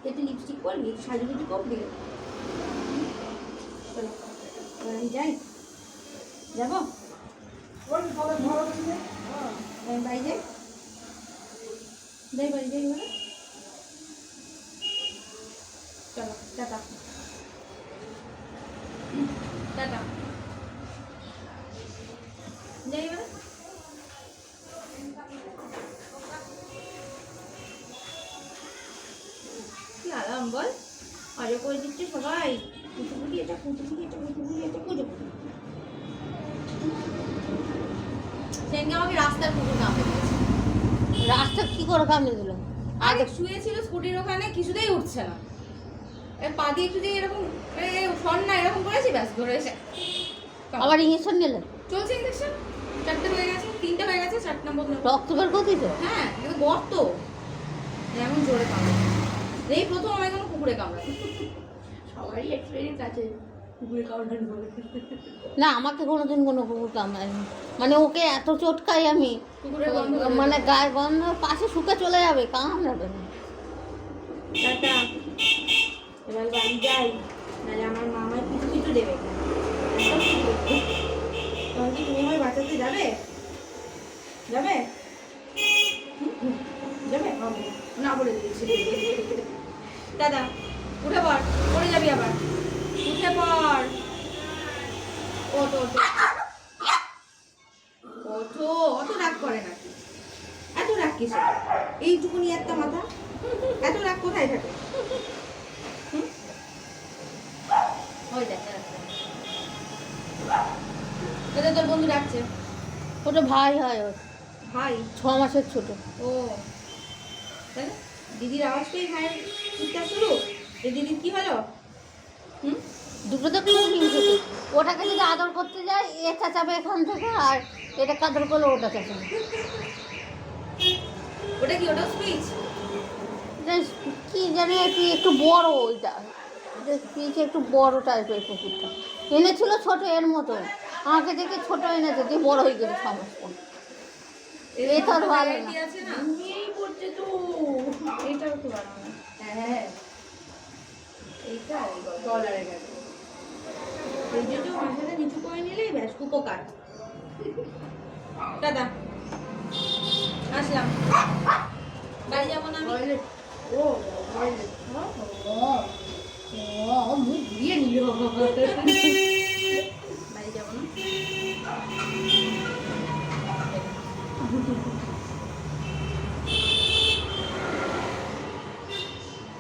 একটু লিপস্টিক করবি, একটু সাজুগুজু করবি। চলো আমি যাই, যাবো বাড়ি যাই, বাড়ি যাই বলে। চলো টাটা টাটা, যাই এবার। কি আরাম বল, আরে করে দিচ্ছে সবাই, কুচুপুরি এটা কুচুপুরি এটা কুচুপুরি এটা কুচুপুরি। সেদিনকে আমাকে রাস্তার কুকুর কামড়ে দিয়েছে। রাস্তা কি করে কামড়ে দিল? আগে শুয়েছিল স্কুটির ওখানে, কিছুতেই উঠছে না, পা দিয়ে একটু দিয়ে এরকম সর না এরকম করেছি, ব্যাস ধরে এসে আবার ইঞ্জেকশন নিলে? চলছে ইঞ্জেকশন, 4টে হয়ে গেছে, 3টে হয়ে গেছে, 4 নম্বর। রক্ত বের করে দিত? হ্যাঁ এটা গর্ত, এমন জোরে কামড়ে। এই প্রথম আমার কোনো কুকুরে কামড়ায়, সবারই এক্সপিরিয়েন্স আছে কুকুরে কামড়ানো বলে। না আমাকে কোনোদিন কোনো কুকুর কামড়ায়নি, মানে ওকে এত চটকাই আমি, কুকুরের গন্ধ মানে গায়ে গন্ধ পাশে শুকে চলে যাবে, কামড়াবে না। টাটা, এবার বাড়ি যাই, নাহলে আমার মা আমায় পিছু পিছু দেবে। তখন কি তুমি আমায় বাঁচাতে যাবে? যাবে যাবে না বলে দিয়েছি। দাদা উঠে পড়, পড়ে যাবি আবার, উঠে পড়, ওঠো ওঠো ওঠো। অত রাগ করে নাকি? এত রাগ কিসে? এইটুকুনি একটা মাথা, এত রাগ কোথায় থাকে? ওই দেখ দাদা, তোর বন্ধু ডাকছে। ওটা ভাই হয়, ওর ভাই 6 মাসের ছোট। ও তাহলে দিদির আওয়াজ পেয়ে ভাইয়ের চিৎকার শুরু। এই দিদির কি হলো? দুটো তো খুব হিংসুটে, ওটাকে যদি আদর করতে যায় এ চাচাবে এখান থেকে, আর এটা কাদর করলে ওটা চাচাবে। ওটা কি, ওটা স্পিচ? কি জানি একটু বড়, ওইটা স্পিচ একটু বড় টাইপের কুকুরটা এনেছিল, ছোট এর মতো, আমাকে দেখে ছোট এনেছে, দিয়ে বড় হয়ে গেছে 6 মাস পর। এই তো আর ভালো না, আছে না, এই পড়ছে তো, এইটাও তো ভালো না। হ্যাঁ এইটা ডলারে গেছে, এই যে মাথাটা নিচু করে নিলেই ব্যাস উপকার। দাদা আসলাম, বাড়ি যাবো না আমি। ও মুখ ঘুরিয়ে নিল, বাড়ি যাবো না।